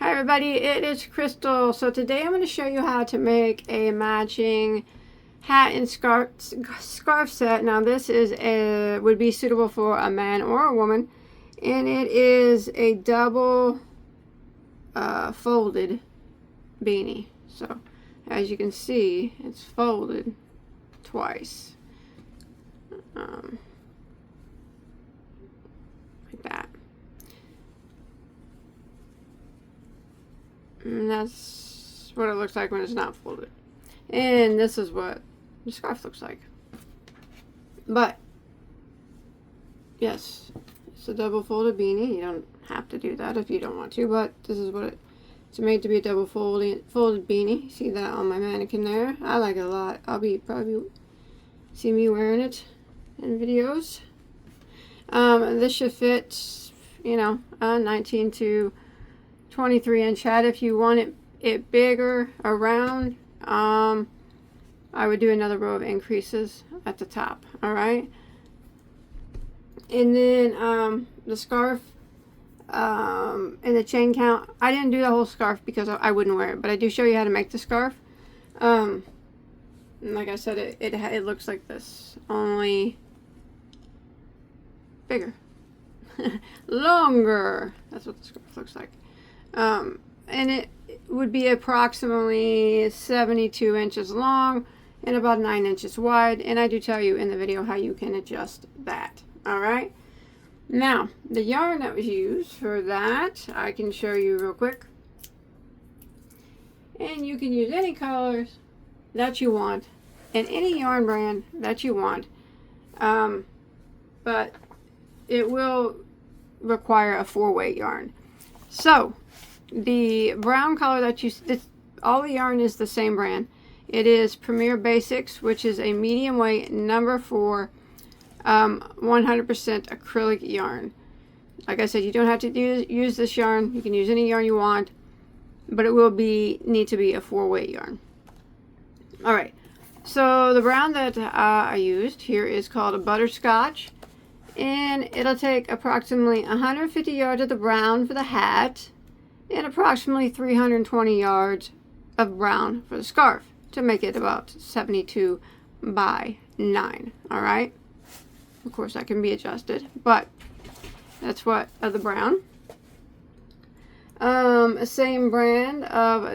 Hi everybody, it is Crystal. So today I'm going to show you how to make a matching hat and scarf set. Now this would be suitable for a man or a woman, and it is a double folded beanie. So as you can see, it's folded twice, like that. And that's what it looks like when it's not folded. And this is what the scarf looks like. But yes, it's a double folded beanie. You don't have to do that if you don't want to, but this is what it's made to be, a double folded beanie. See that on my mannequin there? I like it a lot. Probably see me wearing it in videos. This should fit, 19 to 23-inch hat. If you want it bigger around, I would do another row of increases at the top. All right, and then the scarf and the chain count, I didn't do the whole scarf because I wouldn't wear it, but I do show you how to make the scarf. And like I said, it looks like this, only bigger. Longer. That's what the scarf looks like. And it would be approximately 72 inches long and about 9 inches wide. And I do tell you in the video how you can adjust that. Alright. Now, the yarn that was used for that, I can show you real quick. And you can use any colors that you want and any yarn brand that you want. But it will require a 4-weight yarn. So, the brown color that all the yarn is the same brand. It is Premier Basics, which is a medium weight number 4, 100% acrylic yarn. Like I said, you don't have to use this yarn. You can use any yarn you want, but it will need to be a 4-weight yarn. All right. So the brown that I used here is called a Butterscotch, and it'll take approximately 150 yards of the brown for the hat and approximately 320 yards of brown for the scarf to make it about 72 by 9. All right. Of course, that can be adjusted, but that's what of the brown. Same brand of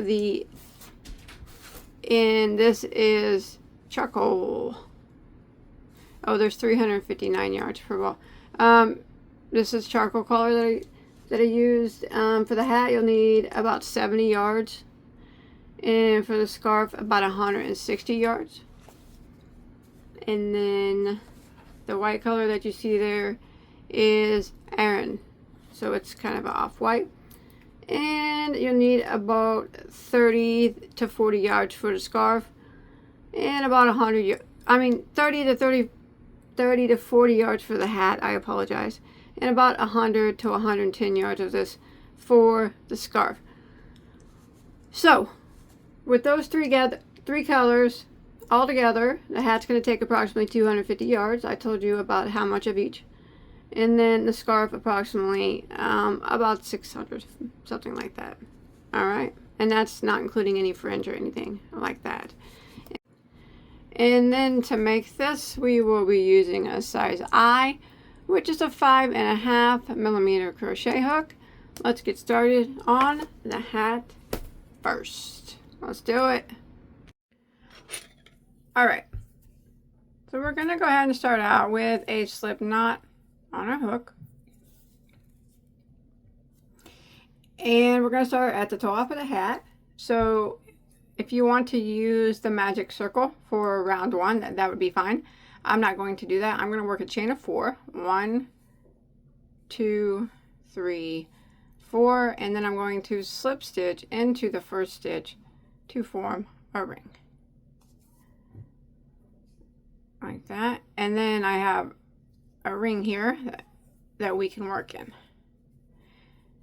and this is charcoal. Oh, there's 359 yards per ball. This is charcoal color that I used. For the hat, you'll need about 70 yards. And for the scarf, about 160 yards. And then the white color that you see there is Aran. So it's kind of off-white. And you'll need about 30 to 40 yards for the scarf. And about 30 to 40 yards for the hat, I apologize. And about 100 to 110 yards of this for the scarf. So, with those three colors all together, the hat's going to take approximately 250 yards. I told you about how much of each. And then the scarf approximately about 600, something like that. Alright? And that's not including any fringe or anything like that. And then to make this, we will be using a size I, which is a 5.5 millimeter crochet hook. Let's get started on the hat first. Let's do it. Alright, so we're going to go ahead and start out with a slip knot on our hook. And we're going to start at the top of the hat. So if you want to use the magic circle for round 1, that would be fine. I'm not going to do that. I'm going to work a chain of 4. 1, 2, 3, 4, and then I'm going to slip stitch into the first stitch to form a ring. Like that. And then I have a ring here that we can work in.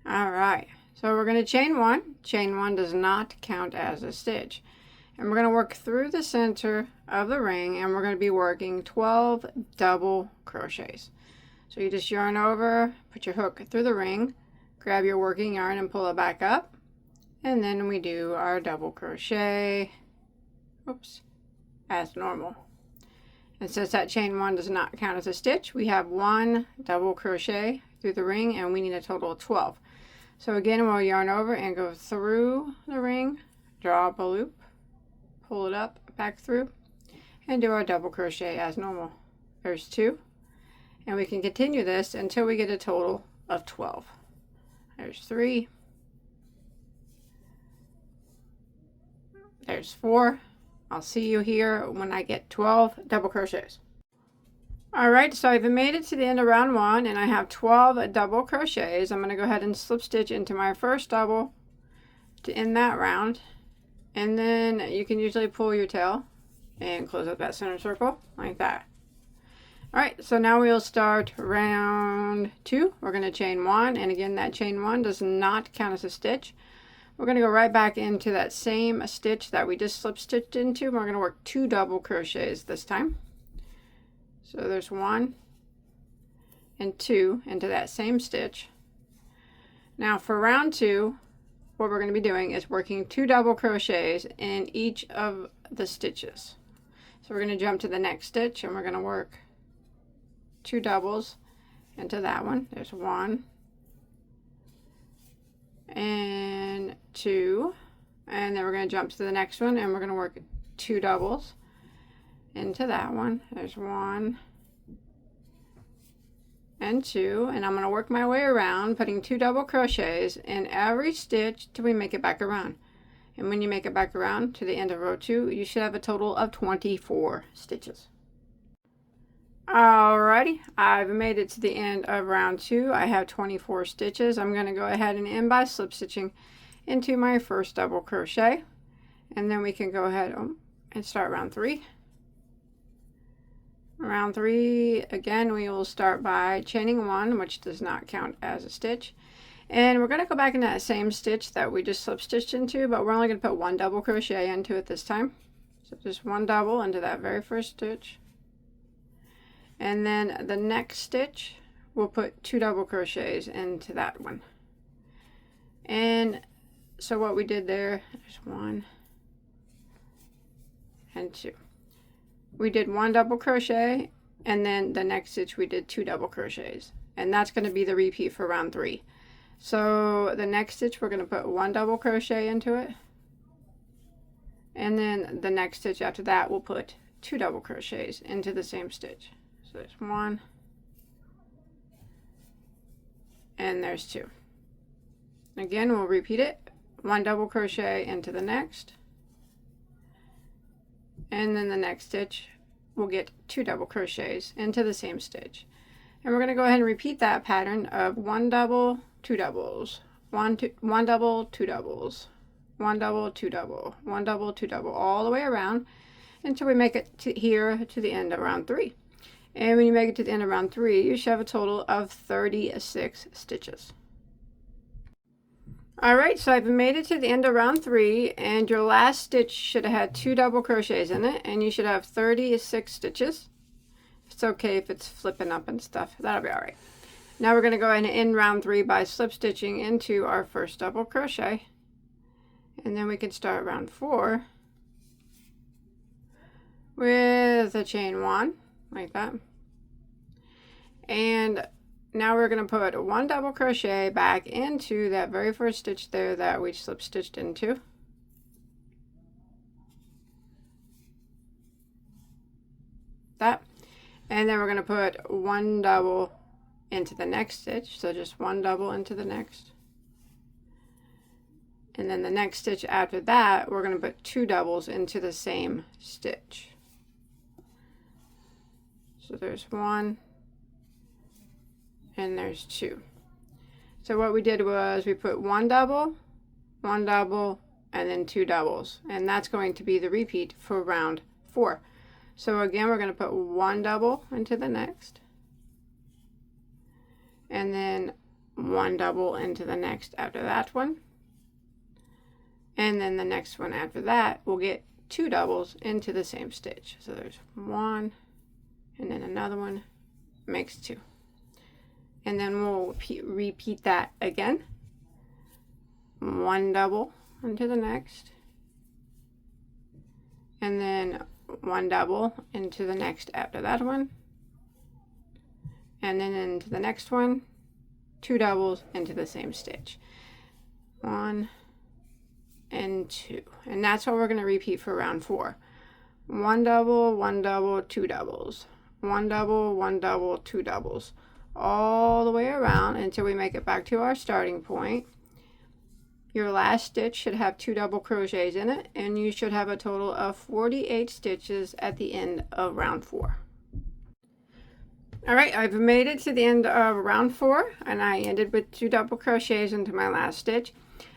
Alright, so we're going to chain 1. Chain 1 does not count as a stitch. And we're going to work through the center of the ring, and we're going to be working 12 double crochets. So you just yarn over, put your hook through the ring, grab your working yarn and pull it back up, and then we do our double crochet, oops, as normal. And since that chain 1 does not count as a stitch, we have 1 double crochet through the ring, and we need a total of 12. So again, we'll yarn over and go through the ring, draw up a loop, pull it up, back through, and do our double crochet as normal. There's 2, and we can continue this until we get a total of 12. There's 3, there's 4. I'll see you here when I get 12 double crochets. Alright, so I've made it to the end of round 1 and I have 12 double crochets. I'm going to go ahead and slip stitch into my first double to end that round. And then you can usually pull your tail and close up that center circle like that. Alright, so now we'll start round 2. We're going to chain 1, and again that chain 1 does not count as a stitch. We're going to go right back into that same stitch that we just slip stitched into. We're going to work 2 double crochets this time. So there's 1 and 2 into that same stitch. Now for round 2, what we're going to be doing is working 2 double crochets in each of the stitches. So we're going to jump to the next stitch and we're going to work 2 doubles into that one. There's 1 and 2, and then we're going to jump to the next one and we're going to work 2 doubles into that one. There's 1 and 2, and I'm going to work my way around putting 2 double crochets in every stitch till we make it back around. And when you make it back around to the end of row 2, you should have a total of 24 stitches. Alrighty, I've made it to the end of round 2. I have 24 stitches. I'm going to go ahead and end by slip stitching into my first double crochet, and then we can go ahead and start round 3. Round 3, again, we will start by chaining 1, which does not count as a stitch, and we're going to go back into that same stitch that we just slip stitched into, but we're only going to put 1 double crochet into it this time. So just 1 double into that very first stitch. And then the next stitch, we'll put 2 double crochets into that one. And so what we did there's 1 and 2. We did 1 double crochet, and then the next stitch we did 2 double crochets. And that's going to be the repeat for round 3. So the next stitch, we're going to put 1 double crochet into it. And then the next stitch after that, we'll put 2 double crochets into the same stitch. So there's 1 and there's 2. Again, we'll repeat it. 1 double crochet into the next, and then the next stitch we'll get 2 double crochets into the same stitch. And we're going to go ahead and repeat that pattern of 1 double, 2 doubles, 1 double, 2 doubles, 1 double, 2 double, 1 double, 2 double, all the way around until we make it to here to the end of round 3. And when you make it to the end of round 3, you should have a total of 36 stitches. Alright, so I've made it to the end of round 3, and your last stitch should have had 2 double crochets in it, and you should have 36 stitches. It's okay if it's flipping up and stuff, that'll be alright. Now we're going to go ahead and end round 3 by slip stitching into our first double crochet, and then we can start round 4 with a chain 1. Like that. And now we're going to put 1 double crochet back into that very first stitch there that we slip stitched into. That. And then we're going to put 1 double into the next stitch. So just 1 double into the next. And then the next stitch after that, we're going to put 2 doubles into the same stitch. So there's 1 and there's 2. So what we did was we put 1 double, and then 2 doubles. And that's going to be the repeat for round 4. So again, we're going to put 1 double into the next, and then 1 double into the next after that one. And then the next one after that, we'll get 2 doubles into the same stitch. So there's 1, and then another one makes 2. And then we'll repeat that again. 1 double, into the next, and then 1 double into the next after that one, and then into the next one, 2 doubles into the same stitch, 1 and 2, and that's what we're going to repeat for round 4. 1 double, 1 double, 2 doubles, 1 double, 1 double, 2 doubles, all the way around until we make it back to our starting point. Your last stitch should have 2 double crochets in it, and you should have a total of 48 stitches at the end of round 4. Alright, I've made it to the end of round 4, and I ended with 2 double crochets into my last stitch.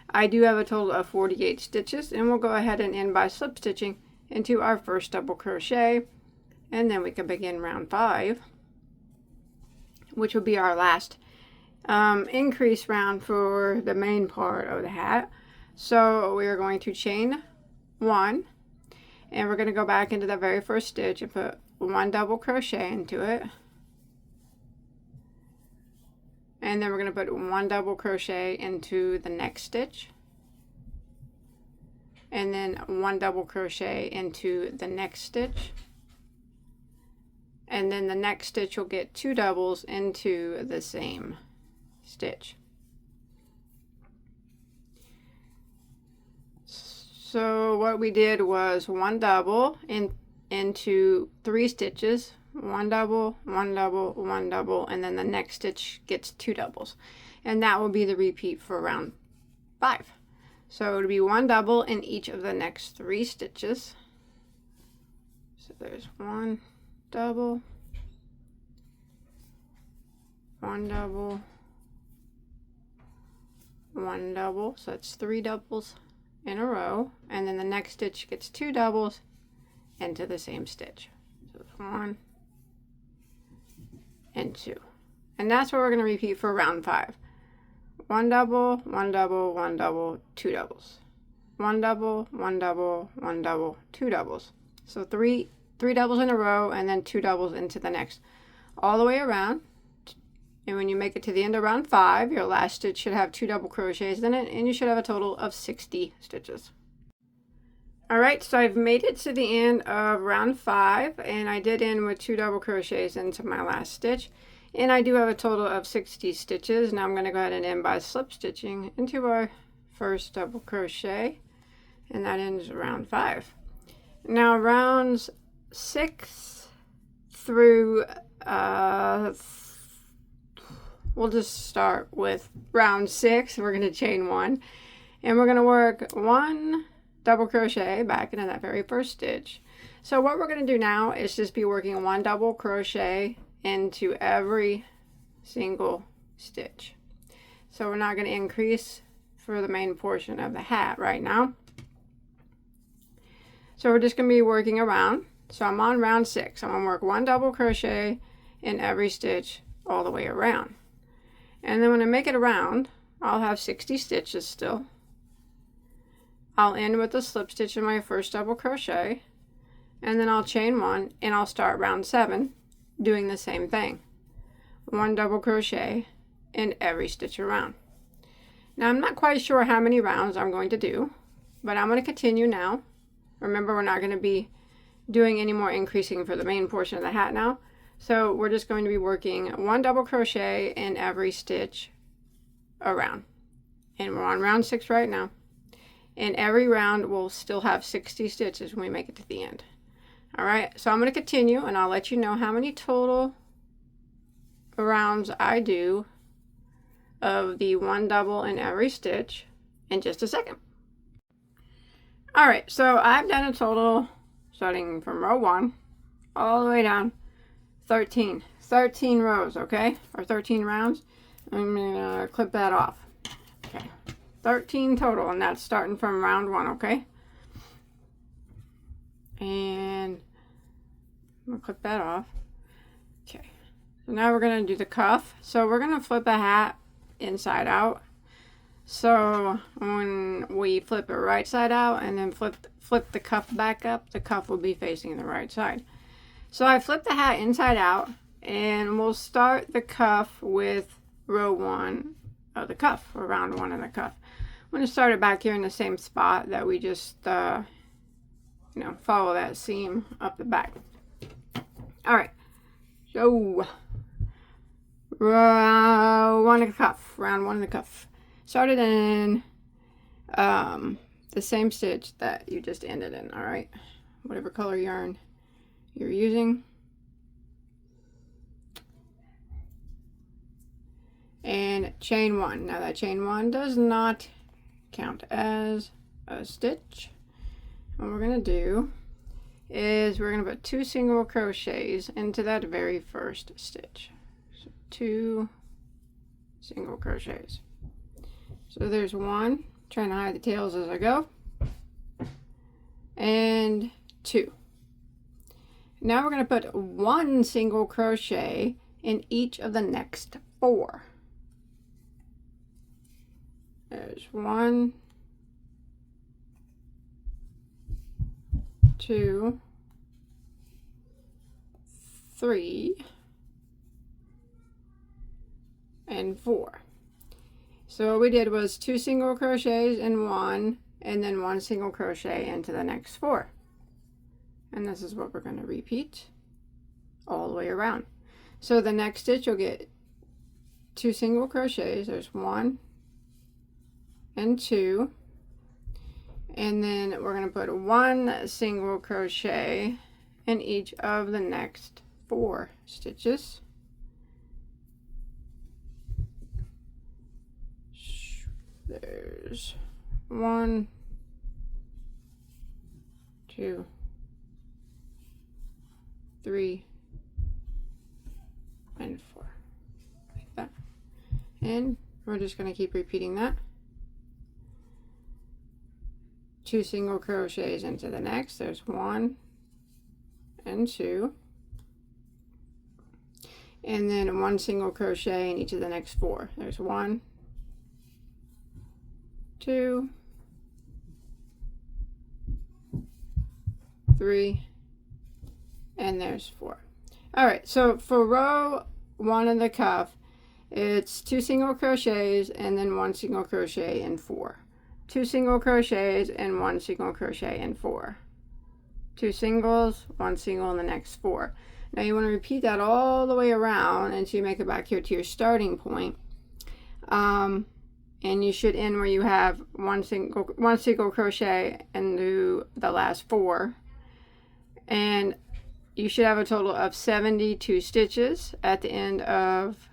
I do have a total of 48 stitches, and we'll go ahead and end by slip stitching into our first double crochet, and then we can begin round 5, which will be our last increase round for the main part of the hat. So we are going to chain 1, and we're going to go back into the very first stitch and put 1 double crochet into it, and then we're going to put 1 double crochet into the next stitch, and then 1 double crochet into the next stitch, and then the next stitch will get 2 doubles into the same stitch. So what we did was 1 double into 3 stitches, 1 double, 1 double, 1 double, and then the next stitch gets 2 doubles, and that will be the repeat for round 5. So it'll be 1 double in each of the next 3 stitches. So there's 1 double, 1 double, 1 double, so that's 3 doubles in a row, and then the next stitch gets 2 doubles into the same stitch. So it's 1 and 2, and that's what we're going to repeat for round 5. 1 double, 1 double, 1 double, 2 doubles, 1 double, 1 double, 1 double, 2 doubles. So three doubles in a row, and then 2 doubles into the next, all the way around. And when you make it to the end of round 5, your last stitch should have 2 double crochets in it, and you should have a total of 60 stitches. Alright, so I've made it to the end of round 5, and I did end with 2 double crochets into my last stitch, and I do have a total of 60 stitches. Now I'm going to go ahead and end by slip stitching into our first double crochet, and that ends round 5. Now rounds 6 through we'll just start with round 6. We're going to chain 1, and we're going to work 1 double crochet back into that very first stitch. So what we're going to do now is just be working 1 double crochet into every single stitch. So we're not going to increase for the main portion of the hat right now. So we're just going to be working around. So I'm on round 6. I'm going to work 1 double crochet in every stitch all the way around. And then when I make it around, I'll have 60 stitches still. I'll end with a slip stitch in my first double crochet, and then I'll chain 1, and I'll start round 7 doing the same thing. 1 double crochet in every stitch around. Now I'm not quite sure how many rounds I'm going to do, but I'm going to continue now. Remember, we're not going to be doing any more increasing for the main portion of the hat now. So we're just going to be working 1 double crochet in every stitch around. And we're on round 6 right now. And every round will still have 60 stitches when we make it to the end. Alright, so I'm going to continue, and I'll let you know how many total rounds I do of the 1 double in every stitch in just a second. Alright, so I've done a total, starting from row 1 all the way down, 13 rows, okay, or 13 rounds. I'm gonna clip that off. Okay, 13 total, and that's starting from round 1, okay. And I'm gonna clip that off. Okay, so now we're gonna do the cuff. So we're gonna flip a hat inside out. So when we flip it right side out and then flip the cuff back up, the cuff will be facing the right side. So I flipped the hat inside out, and we'll start the cuff with row 1 of the cuff, or round 1 of the cuff. I'm going to start it back here in the same spot that we just, you know, follow that seam up the back. All right, so round one of the cuff. Started in the same stitch that you just ended in. All right, whatever color yarn you're using. And chain one. Now that chain one does not count as a stitch. What we're going to do is we're going to put 2 single crochets into that very first stitch. So 2 single crochets. So there's 1, trying to hide the tails as I go, and 2. Now we're going to put 1 single crochet in each of the next 4. There's 1, 2, 3, and 4. So what we did was 2 single crochets in 1, and then 1 single crochet into the next 4. And this is what we're going to repeat all the way around. So the next stitch you'll get 2 single crochets. There's 1 and 2, and then we're going to put 1 single crochet in each of the next 4 stitches. There's 1, 2, 3, and 4, like that. And we're just going to keep repeating that. 2 single crochets into the next. There's 1 and 2, and then 1 single crochet in each of the next 4. There's 1, 2, 3, and there's 4. All right, so for row 1 of the cuff, it's 2 single crochets and then 1 single crochet in 4. 2 single crochets and 1 single crochet in 4. 2 singles, 1 single in the next 4. Now you want to repeat that all the way around until you make it back here to your starting point. And you should end where you have one single crochet and do the last 4. And you should have a total of 72 stitches at the end of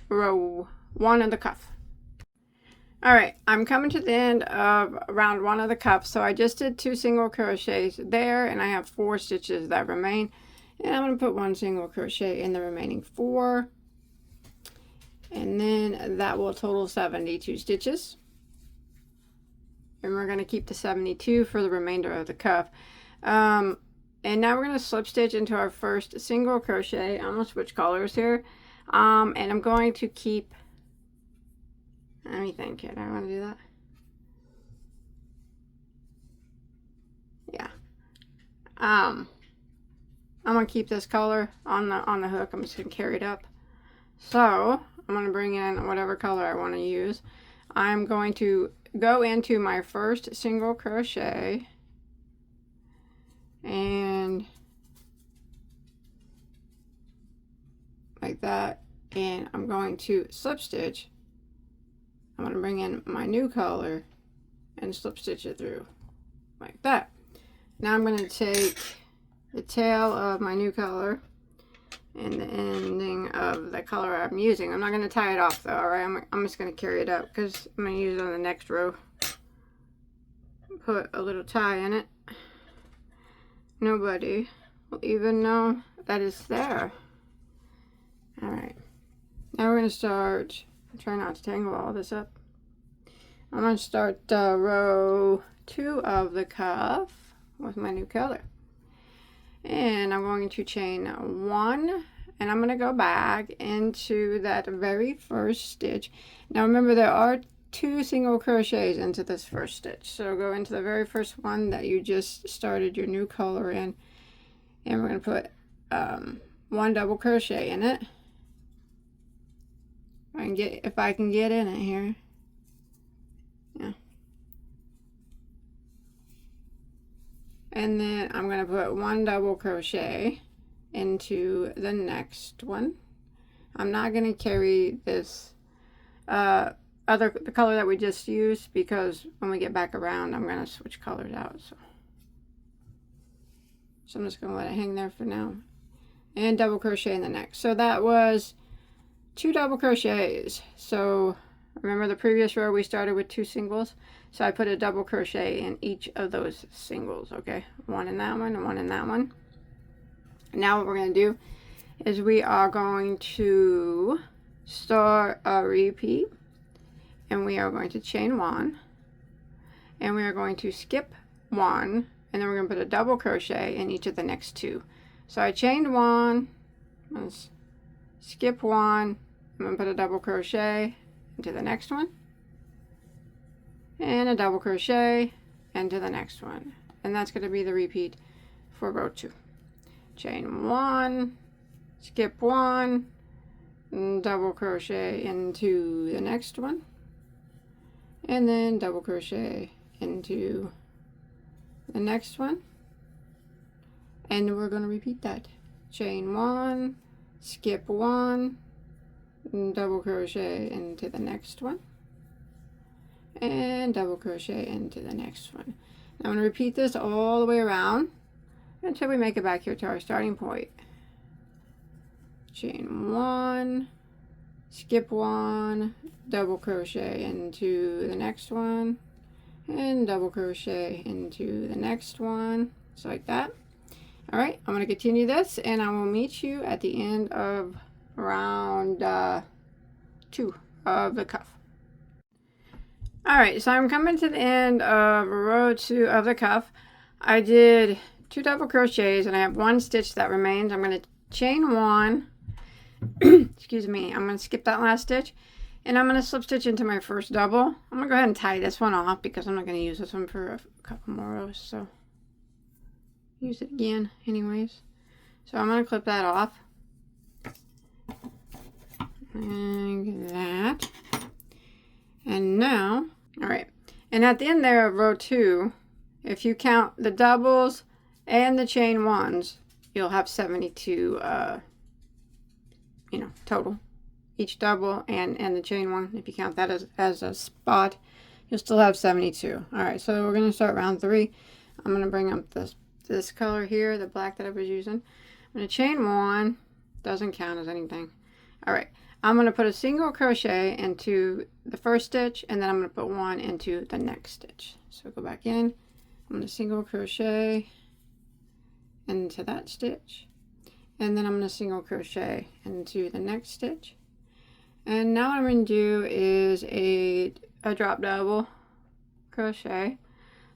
row 1 of the cuff. All right, I'm coming to the end of round 1 of the cuff, so I just did 2 single crochets there, and I have 4 stitches that remain, and I'm going to put 1 single crochet in the remaining 4, and then that will total 72 stitches, and we're going to keep the 72 for the remainder of the cuff. And now we're going to slip stitch into our first single crochet. I'm going to switch colors here, and I'm going to keep, let me think, do I want to do that? Yeah. I'm going to keep this color on the hook. I'm just going to carry it up. So I'm going to bring in whatever color I want to use. I'm going to go into my first single crochet and like that, and I'm going to slip stitch. I'm going to bring in my new color and slip stitch it through like that. Now I'm going to take the tail of my new color and the ending of the color I'm using. I'm not going to tie it off though, alright? I'm just going to carry it up because I'm going to use it on the next row. Put a little tie in it. Nobody will even know that it's there. Alright. Now we're going to start, try not to tangle all this up. I'm going to start row 2 of the cuff with my new color. And I'm going to chain 1, and I'm going to go back into that very first stitch. Now remember, there are 2 single crochets into this first stitch, so go into the very first one that you just started your new color in, and we're going to put 1 double crochet in it. If I can get in it here. Yeah. And then I'm going to put 1 double crochet into the next one. I'm not going to carry this the color that we just used, because when we get back around I'm going to switch colors out. So I'm just going to let it hang there for now. And double crochet in the next. So that was 2 double crochets. So remember the previous row we started with 2 singles, so I put a double crochet in each of those singles. Okay, 1 in that one and 1 in that one. Now what we're going to do is we are going to start a repeat, and we are going to chain 1, and we are going to skip 1, and then we're going to put a double crochet in each of the next 2. So I chained 1, let's skip 1, I'm going to put a double crochet into the next one, and a double crochet into the next one, and that's going to be the repeat for row 2. Chain 1, skip 1, double crochet into the next one, and then double crochet into the next one, and we're going to repeat that. Chain 1, skip 1, double crochet into the next one, and double crochet into the next one. Now I'm going to repeat this all the way around until we make it back here to our starting point. Chain 1, skip 1, double crochet into the next one, and double crochet into the next one, just like that. All right, I'm going to continue this, and I will meet you at the end of round 2 of the cuff. All right, so I'm coming to the end of row 2 of the cuff. I did 2 double crochets, and I have 1 stitch that remains. I'm going to chain 1. Excuse me, I'm going to skip that last stitch, and I'm going to slip stitch into my first double. I'm going to go ahead and tie this one off because I'm not going to use this one for a couple more rows, so use it again anyways. So I'm going to clip that off, like that. And now, all right, and at the end there of row 2, if you count the doubles and the chain 1s, you'll have 72 total. Each double and the chain 1, if you count that as a spot, you'll still have 72. All right, so we're going to start round 3. I'm going to bring up this color here, the black that I was using. I'm going to chain 1, doesn't count as anything. All right, I'm going to put a single crochet into the first stitch, and then I'm going to put 1 into the next stitch. So go back in, I'm going to single crochet into that stitch, and then I'm going to single crochet into the next stitch. And now what I'm going to do is a drop double crochet.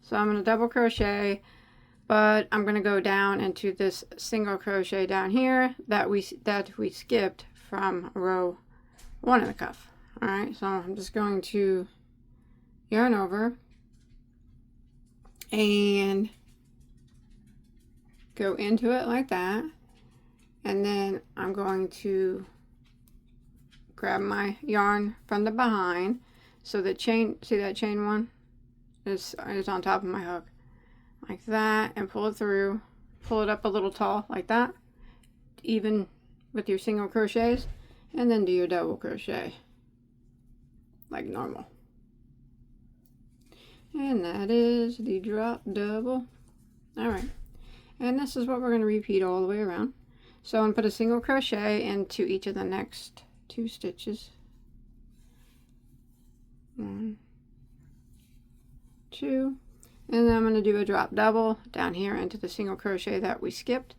So I'm going to double crochet, but I'm going to go down into this single crochet down here that we skipped from row 1 of the cuff. All right, so I'm just going to yarn over and go into it like that, and then I'm going to grab my yarn from the behind, so the chain, see that chain 1 is on top of my hook, like that, and pull it through, pull it up a little tall like that, even with your single crochets, and then do your double crochet like normal. And that is the drop double. All right, and this is what we're going to repeat all the way around. So I'm going to put a single crochet into each of the next 2 stitches. 1, 2, and then I'm going to do a drop double down here into the single crochet that we skipped.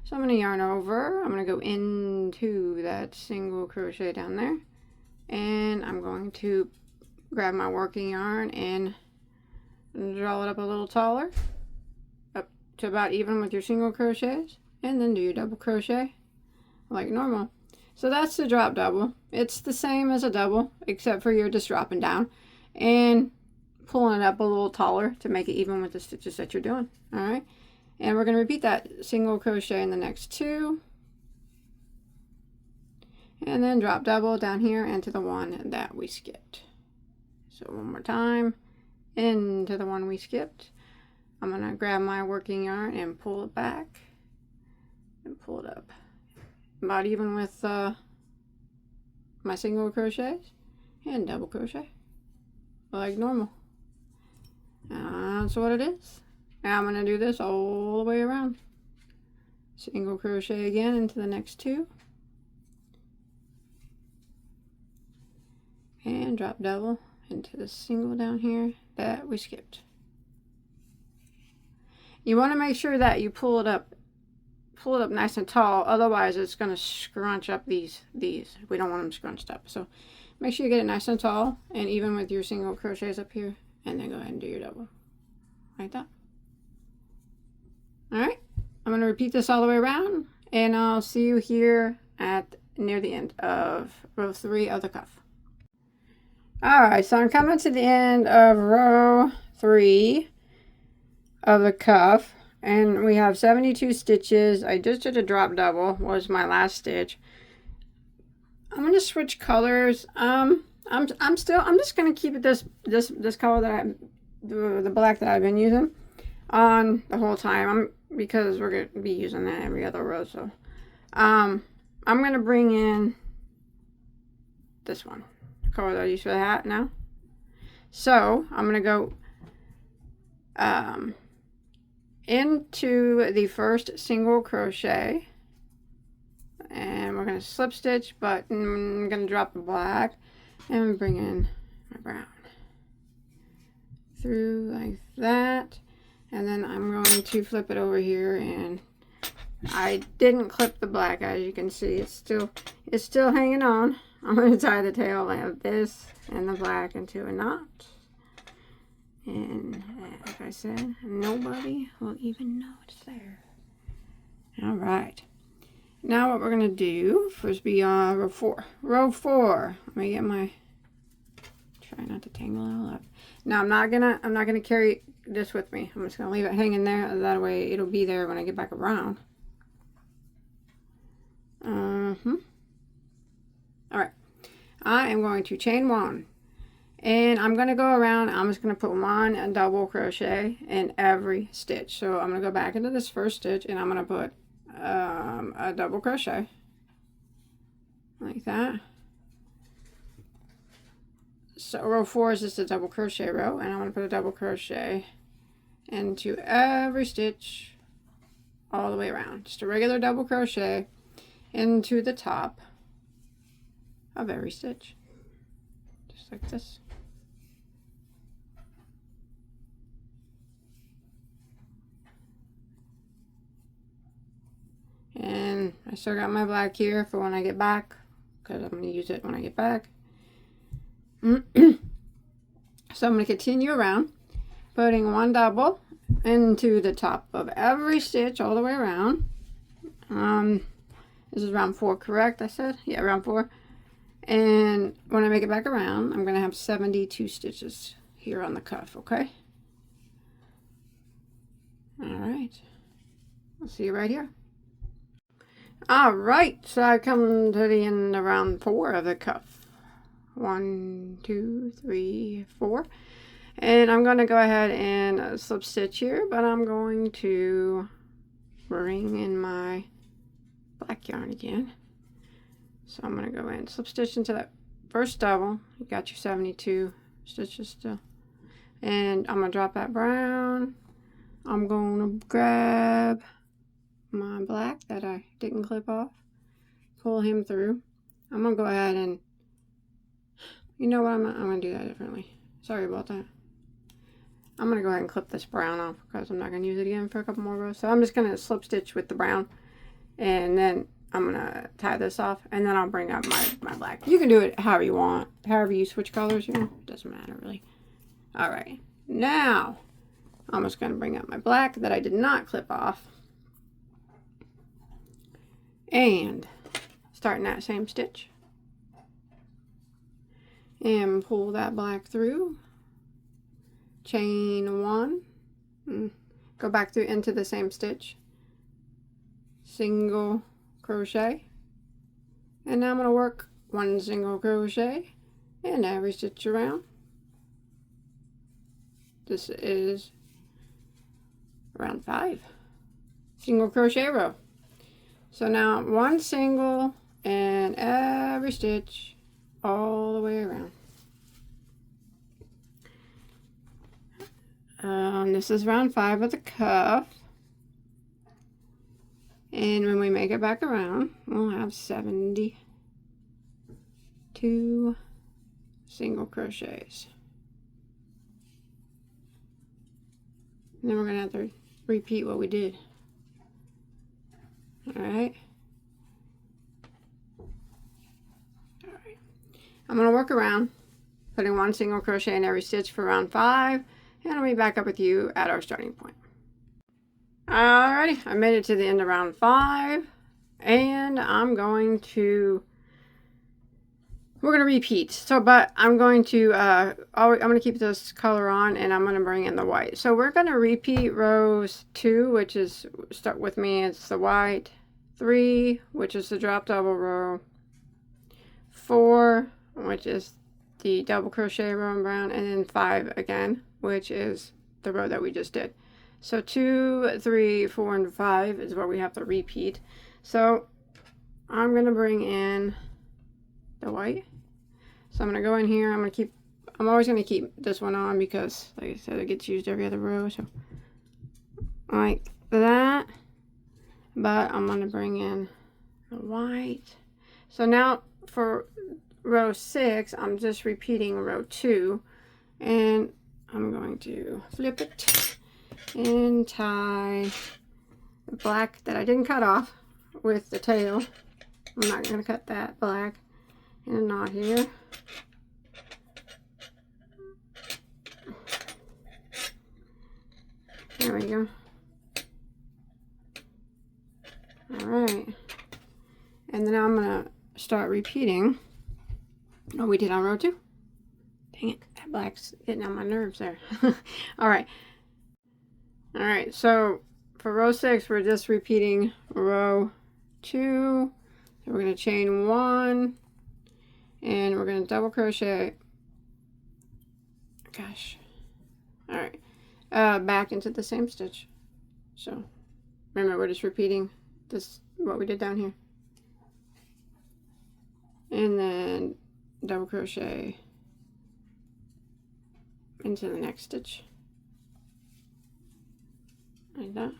So I'm going to yarn over, I'm going to go into that single crochet down there, and I'm going to grab my working yarn and draw it up a little taller, up to about even with your single crochets, and then do your double crochet like normal. So that's the drop double. It's the same as a double, except for you're just dropping down and pulling it up a little taller to make it even with the stitches that you're doing. All right, and we're going to repeat that single crochet in the next 2, and then drop double down here into the one that we skipped. So one more time, into the one we skipped. I'm going to grab my working yarn and pull it back and pull it up. About even with my single crochets and double crochet like normal. That's what it is. Now I'm going to do this all the way around. Single crochet again into the next two. And drop double into the single down here that we skipped. You want to make sure that you pull it up nice and tall, otherwise it's going to scrunch up these. We don't want them scrunched up. So make sure you get it nice and tall and even with your single crochets up here, and then go ahead and do your double. Like that. Alright, I'm going to repeat this all the way around, and I'll see you here at near the end of row 3 of the cuff. Alright, so I'm coming to the end of row 3 of the cuff, and we have 72 stitches. I just did a drop double, was my last stitch. I'm going to switch colors. I'm just going to keep it this color that the black that I've been using on the whole time. Because we're going to be using that every other row. So I'm going to bring in this one, the color that I used for the hat now. So I'm going to go into the first single crochet, and we're going to slip stitch, but I'm going to drop the black and bring in my brown through like that. And then I'm going to flip it over here, and I didn't clip the black, as you can see. It's still hanging on. I'm going to tie the tail of this and the black into a knot. And like I said, nobody will even know it's there. Alright. Now what we're going to do, first be on row 4. Row 4. Let me get my... Try not to tangle it all up. Now I'm not gonna carry this with me. I'm just gonna leave it hanging there. That way it'll be there when I get back around. Alright. I am going to chain 1. And I'm gonna go around. I'm just gonna put 1 double crochet in every stitch. So I'm gonna go back into this first stitch, and I'm gonna put a double crochet. Like that. So row 4 is just a double crochet row, and I'm going to put a double crochet into every stitch all the way around. Just a regular double crochet into the top of every stitch. Just like this. And I still got my black here for when I get back, because I'm going to use it when I get back. So I'm going to continue around, putting 1 double into the top of every stitch all the way around. This is round 4, correct? I said, yeah, round 4. And when I make it back around, I'm going to have 72 stitches here on the cuff. Okay. All right. I'll see you right here. All right. So I come to the end of round 4 of the cuff. 1, 2, 3, 4, and I'm going to go ahead and slip stitch here, but I'm going to bring in my black yarn again. So I'm going to go in, slip stitch into that first double. You got your 72 stitches still, and I'm going to drop that brown. I'm going to grab my black that I didn't clip off, pull him through. I'm going to go ahead and, you know what, I'm going to do that differently. Sorry about that. I'm going to go ahead and clip this brown off because I'm not going to use it again for a couple more rows. So I'm just going to slip stitch with the brown, and then I'm going to tie this off, and then I'll bring up my black. You can do it however you want. However you switch colors, you know, it doesn't matter really. Alright, now I'm just going to bring up my black that I did not clip off, and start in that same stitch. And pull that black through, chain 1, go back through into the same stitch, single crochet, and now I'm going to work 1 single crochet in every stitch around. This is round 5, single crochet row. So now 1 single in every stitch all the way around. This is round 5 of the cuff, and when we make it back around, we'll have 72 single crochets. And then we're going to have to repeat what we did. Alright. Alright. I'm going to work around, putting 1 single crochet in every stitch for round 5, and I'll be back up with you at our starting point. Alrighty, I made it to the end of round 5, and we're going to repeat. So, but I'm going to, I'm going to keep this color on, and I'm going to bring in the white. So we're going to repeat rows 2, which is, start with me, it's the white, 3, which is the drop double row, 4, which is the double crochet row in brown, and then 5 again, which is the row that we just did. So 2, 3, 4, and 5 is what we have to repeat. So I'm going to bring in the white. So I'm going to go in here. I'm always going to keep this one on because, like I said, it gets used every other row. So like that. But I'm going to bring in the white. So now for row 6, I'm just repeating row 2. And I'm going to flip it and tie the black that I didn't cut off with the tail. I'm not going to cut that black in a knot here. There we go. Alright. And then I'm going to start repeating what we did on row 2. Dang it, that black's getting on my nerves there. Alright. Alright, so for row 6, we're just repeating row 2. So we're going to chain 1. And we're going to double crochet. Gosh. Alright. Back into the same stitch. So remember, we're just repeating this, what we did down here. And then double crochet into the next stitch. Like that.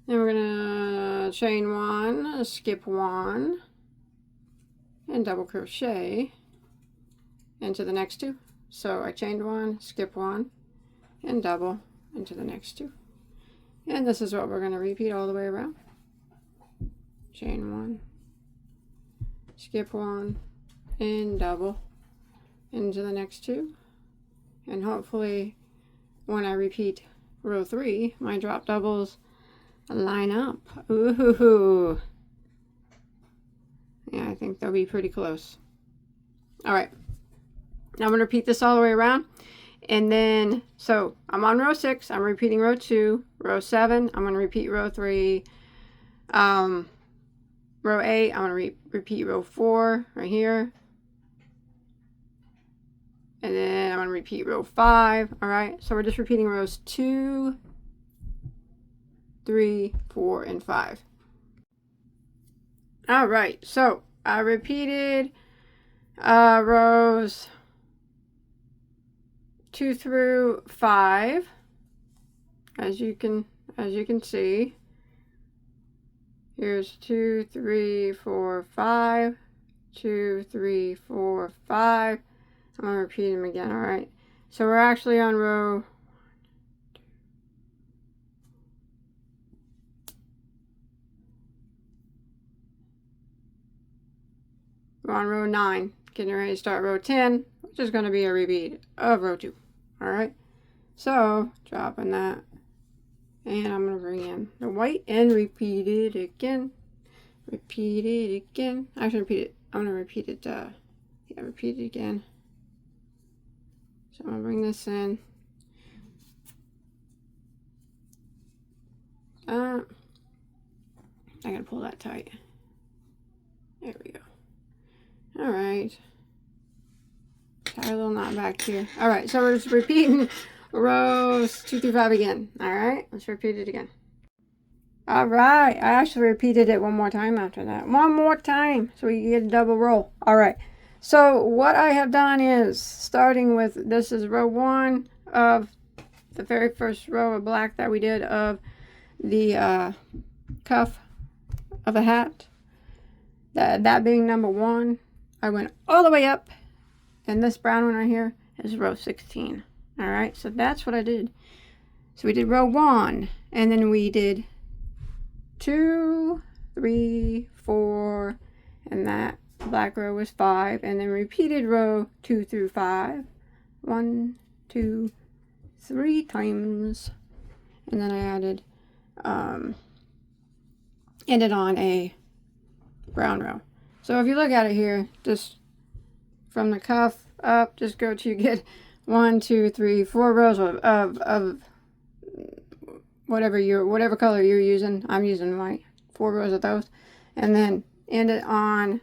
Then we're going to chain 1, skip 1, and double crochet into the next 2. So I chained 1, skip 1, and double into the next 2. And this is what we're going to repeat all the way around. Chain 1, skip 1, and double into the next 2. And hopefully when I repeat row 3, my drop doubles line up. Ooh. Yeah, I think they'll be pretty close. Alright. Now I'm going to repeat this all the way around. And then, so I'm on row 6. I'm repeating row 2. Row 7, I'm going to repeat row 3. Row 8, I'm going to repeat row 4 right here. And then I'm going to repeat row 5. Alright, so we're just repeating rows 2, 3, 4, and 5. Alright, so I repeated rows 2 through 5, as you can see. Here's 2, 3, 4, 5, 2, 3, 4, 5. I'm going to repeat them again, alright? So we're actually on row 9, getting ready to start row 10, which is going to be a repeat of row 2. Alright, so dropping that, and I'm going to bring in the white and repeat it again. Repeat it again. I should repeat it. I'm going to repeat it, repeat it again. So I'm going to bring this in. I got to pull that tight. There we go. Alright. Tie a little knot back here. Alright, so we're just repeating rows 2 through 5 again. All right, let's repeat it again. All right, I actually repeated it one more time after that. One more time so we can get a double roll. All right, so what I have done is, starting with, this is row 1 of the very first row of black that we did of the cuff of a hat. That being number 1, I went all the way up, and this brown one right here is row 16. All right, so that's what I did. So we did row 1, and then we did 2, 3, 4, and that black row was 5, and then repeated row 2 through 5. 1, 2, 3 times, and then I added, ended on a brown row. So if you look at it here, just from the cuff up, just go to, you get 1, 2, 3, 4 rows of whatever color you're using. I'm using white. 4 rows of those, and then end it on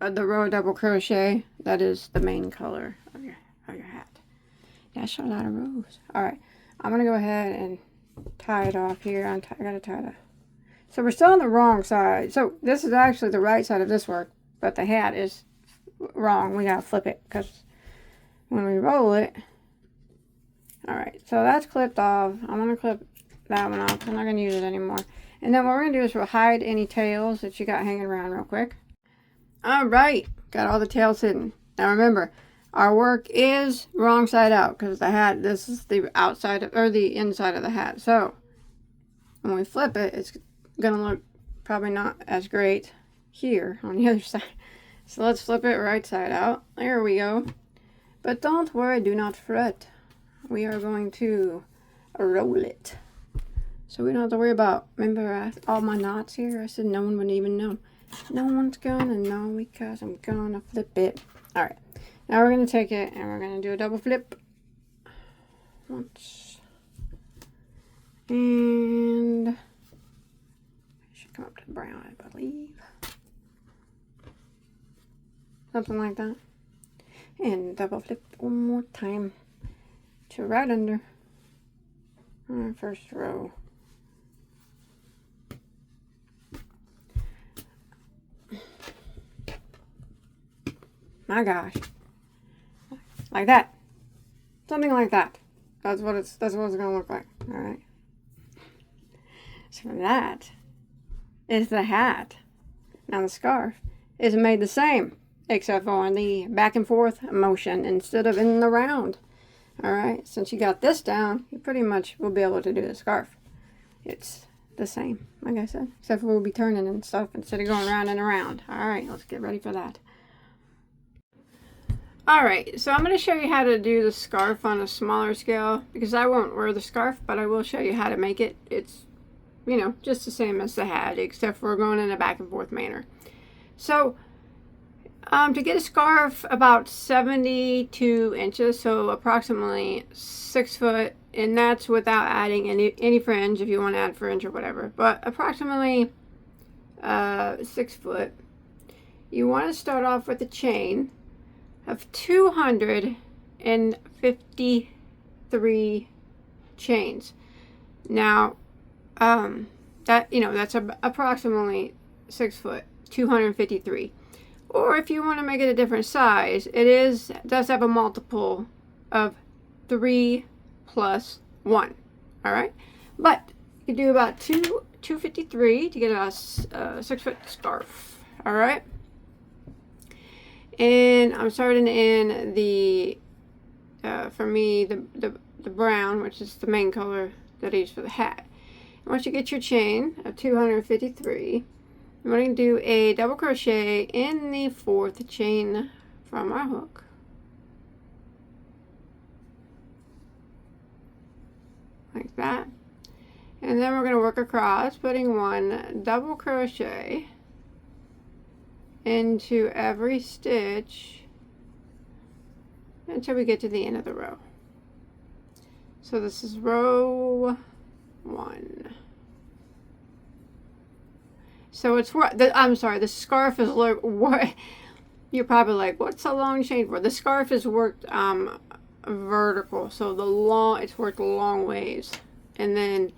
the row of double crochet that is the main color of your hat. That's a lot of rows. All right, I'm gonna go ahead and tie it off here. I gotta tie it off. So we're still on the wrong side. So this is actually the right side of this work, but the hat is wrong. We gotta flip it because when we roll it. All right, so that's clipped off. I'm gonna clip that one off. I'm not gonna use it anymore. And then what we're gonna do is we'll hide any tails that you got hanging around real quick. All right, got all the tails hidden. Now remember, our work is wrong side out because the hat, this is the outside of, or the inside of the hat. So when we flip it, it's gonna look probably not as great here on the other side. So let's flip it right side out. There we go. But don't worry, do not fret. We are going to roll it. So we don't have to worry about, remember all my knots here? I said no one would even know. No one's gonna know because I'm gonna flip it. All right, now we're gonna take it and we're gonna do a double flip. Once. And it should come up to the brown, I believe. Something like that. And double flip one more time to right under our first row. My gosh. Like that. Something like that. That's what it's gonna look like. Alright. So that is the hat. Now the scarf is made the same, except for the back and forth motion instead of in the round. Alright, since you got this down, you pretty much will be able to do the scarf. It's the same, like I said, except for we'll be turning and stuff instead of going round and around. Alright, let's get ready for that. Alright, so I'm going to show you how to do the scarf on a smaller scale, because I won't wear the scarf, but I will show you how to make it. It's, you know, just the same as the hat, except for we're going in a back and forth manner. So, to get a scarf about 72 inches, so approximately 6 foot, and that's without adding any fringe, if you want to add fringe or whatever, but approximately 6 foot, you want to start off with a chain of 253 chains. Now, that's approximately 6 foot, 253. Or if you want to make it a different size, it does have a multiple of 3 plus 1. All right, but you do about 253 to get a 6 foot scarf. All right. And I'm starting in the, for me, the brown, which is the main color that I use for the hat. And once you get your chain of 253, we're going to do a double crochet in the 4th chain from our hook. Like that. And then we're going to work across, putting 1 double crochet into every stitch until we get to the end of the row. So this is row 1. So it's I'm sorry, the scarf is what you're probably like, what's a long chain for? The scarf is worked vertical, so it's worked long ways, and then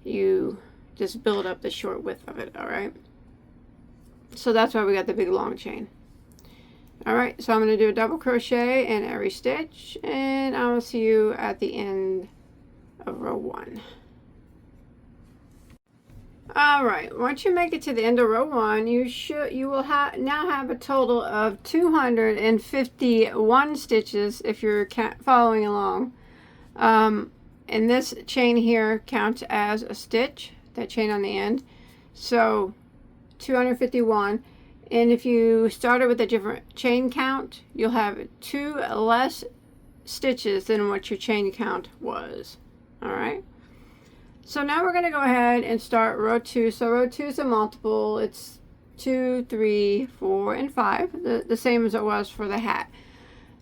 you just build up the short width of it. All right, so that's why we got the big long chain. All right, so I'm going to do a double crochet in every stitch, and I will see you at the end of row 1. All right, once you make it to the end of row 1, you will now have a total of 251 stitches if you're following along. And this chain here counts as a stitch, that chain on the end. So 251. And if you started with a different chain count, you'll have 2 less stitches than what your chain count was. All right. So now we're going to go ahead and start row 2. So row 2 is a multiple. It's 2, 3, 4, and 5. The same as it was for the hat.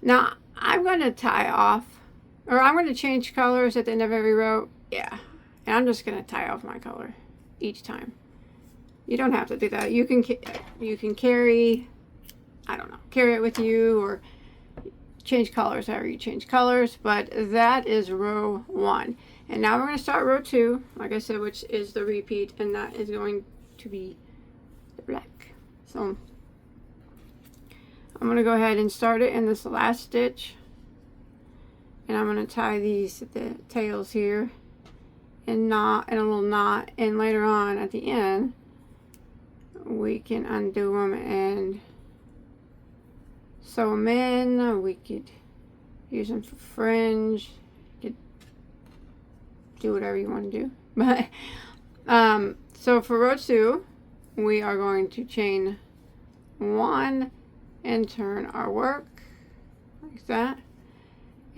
Now I'm going to tie off, or I'm going to change colors at the end of every row. Yeah. And I'm just going to tie off my color each time. You don't have to do that. You can carry, I don't know, carry it with you, or change colors however you change colors. But that is row 1. And now we're going to start row 2, like I said, which is the repeat, and that is going to be the black. So I'm going to go ahead and start it in this last stitch, and I'm going to tie the tails here and a little knot, and later on at the end we can undo them and sew them in. We could use them for fringe. Do whatever you want to do. But so for row 2, we are going to chain 1 and turn our work like that,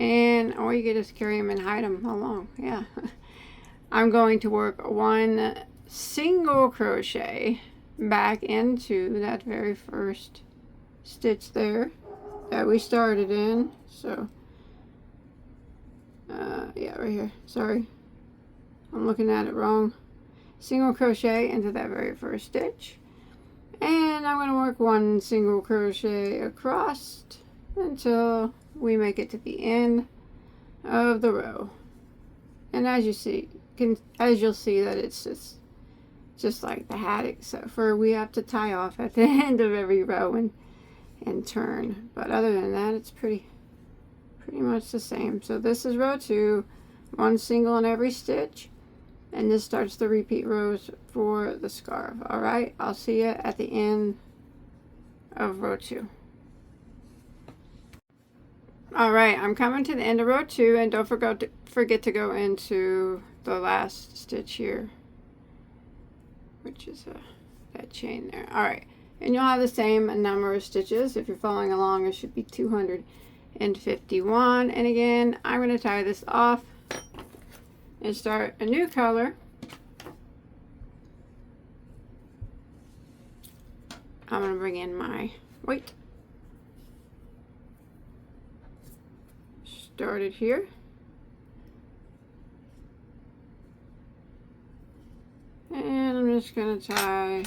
or you could just carry them and hide them along. Yeah. I'm going to work 1 single crochet back into that very first stitch there that we started in. So yeah, right here, sorry, I'm looking at it wrong. Single crochet into that very first stitch, and I'm going to work 1 single crochet across until we make it to the end of the row. And as you'll see that it's just like the hat, except for we have to tie off at the end of every row and turn. But other than that, it's pretty much the same. So this is row 2, 1 single in every stitch, and this starts the repeat rows for the scarf. All right, I'll see you at the end of row 2. All right, I'm coming to the end of row 2, and don't forget to go into the last stitch here, which is that chain there. All right, and you'll have the same number of stitches. If you're following along, it should be 251. And again, I'm going to tie this off and start a new color. I'm going to bring in my white. Start it here. And I'm just going to tie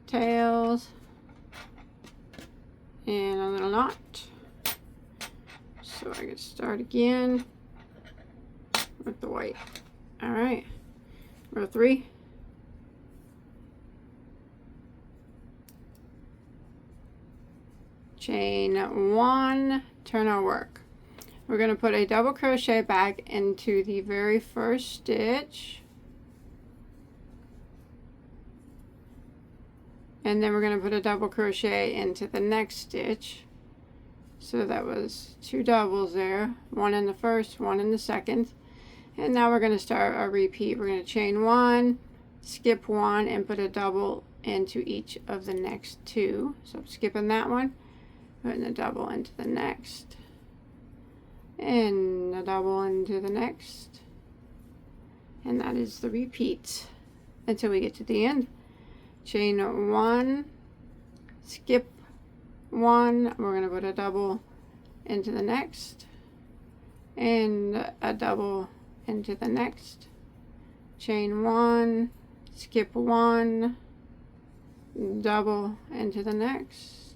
tails and a little knot, so I can start again with the white. All right, row 3. Chain 1, turn our work. We're going to put a double crochet back into the very first stitch, and then we're going to put a double crochet into the next stitch. So that was 2 doubles there, 1 in the first, 1 in the second. And now we're going to start our repeat. We're going to chain 1, skip 1, and put a double into each of the next 2. So I'm skipping that one, putting a double into the next, and a double into the next, and that is the repeat until we get to the end. Chain 1, skip 1, we're going to put a double into the next, and a double into the next. Chain 1, skip 1, double into the next,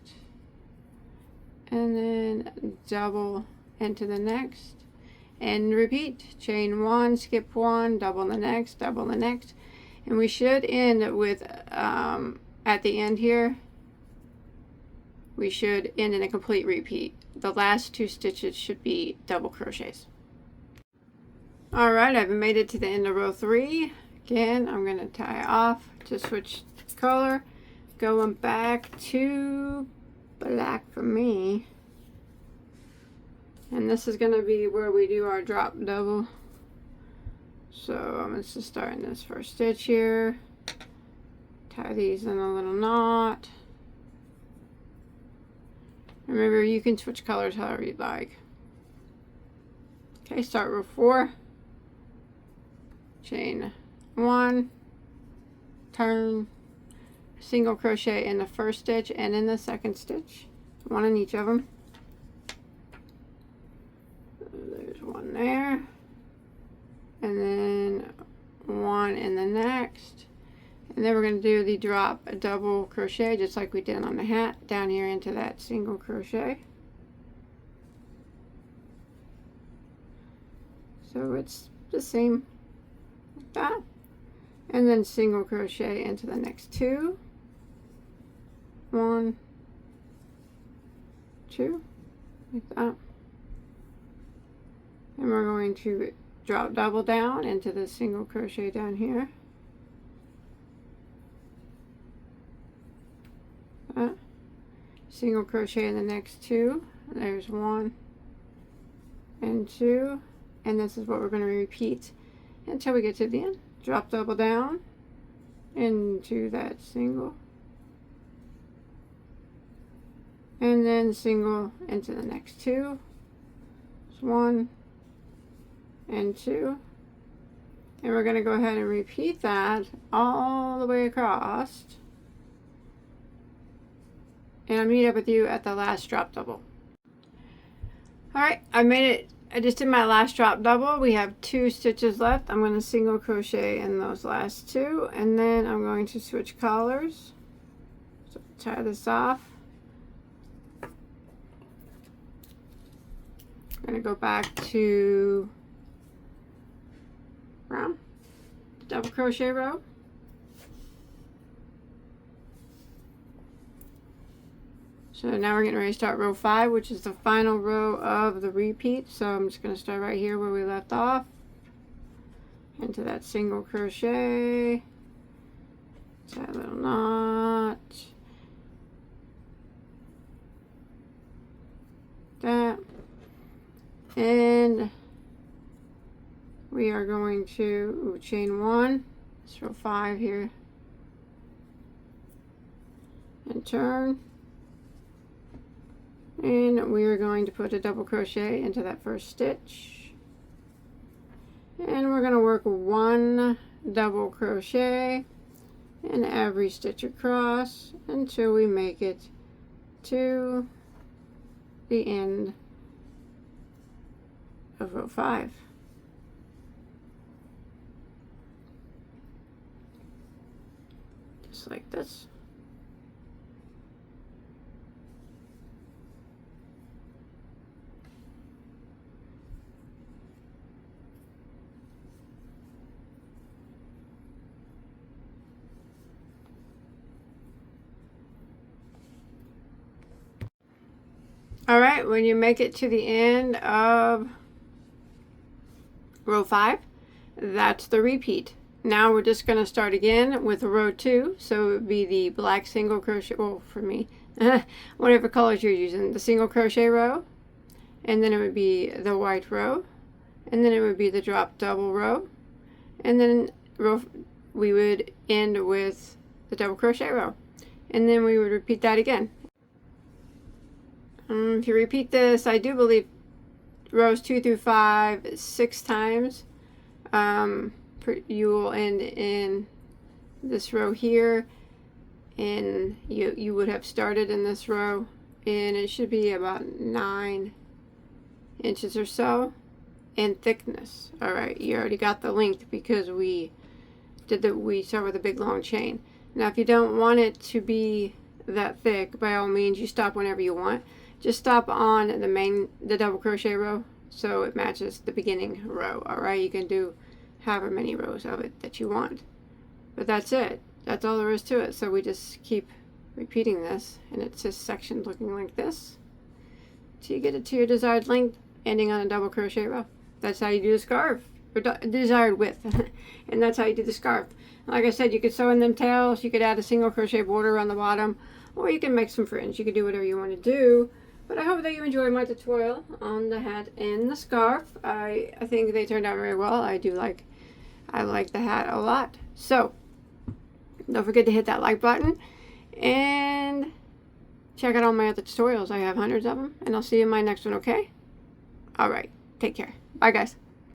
and then double into the next, and repeat. Chain 1, skip 1, double the next, double the next, and we should end with at the end here we should end in a complete repeat. The last 2 stitches should be double crochets. Alright, I've made it to the end of row 3. Again, I'm going to tie off to switch color, going back to black for me. And this is going to be where we do our drop double. So I'm just starting this first stitch here. Tie these in a little knot. Remember, you can switch colors however you'd like. Okay, start row 4. Chain 1, turn, single crochet in the first stitch and in the second stitch, 1 in each of them. There's 1 there, and then 1 in the next, and then we're going to do the drop a double crochet just like we did on the hat down here into that single crochet. So it's the same like that, and then single crochet into the next 2, 1, 2, like that, and we're going to drop double down into the single crochet down here, single crochet in the next 2, there's 1 and 2, and this is what we're going to repeat until we get to the end. Drop double down into that single, and then single into the next 2. It's 1 and 2, and we're going to go ahead and repeat that all the way across, and I'll meet up with you at the last drop double. Alright, I made it. I just did my last drop double. We have 2 stitches left. I'm going to single crochet in those last 2, and then I'm going to switch colors. So tie this off. I'm going to go back to brown, double crochet row. So now we're getting ready to start row 5, which is the final row of the repeat. So I'm just going to start right here where we left off, into that single crochet, tie a little knot, that, and we are going to chain 1, it's row 5 here, and turn. And we are going to put a double crochet into that first stitch, and we're going to work 1 double crochet in every stitch across until we make it to the end of row 5. Just like this. Alright, when you make it to the end of row 5, that's the repeat. Now we're just going to start again with row 2. So it would be the black single crochet, well for me, whatever colors you're using, the single crochet row, and then it would be the white row, and then it would be the drop double row, and then we would end with the double crochet row, and then we would repeat that again. If you repeat this, I do believe rows 2 through 5 6 times, you will end in this row here, and you would have started in this row, and it should be about 9 inches or so in thickness. All right, you already got the length because we start with a big long chain. Now if you don't want it to be that thick, by all means you stop whenever you want. just stop on the double crochet row so it matches the beginning row. Alright, you can do however many rows of it that you want. But that's it. That's all there is to it. So we just keep repeating this, and it's just sectioned looking like this till you get it to your desired length, ending on a double crochet row. That's how you do the scarf, or desired width. And that's how you do the scarf. Like I said, you could sew in them tails, you could add a single crochet border on the bottom, or you can make some fringe. You can do whatever you want to do. But I hope that you enjoyed my tutorial on the hat and the scarf. I think they turned out very well. I like the hat a lot. So don't forget to hit that like button and check out all my other tutorials. I have hundreds of them, and I'll see you in my next one, okay? Alright, take care. Bye, guys.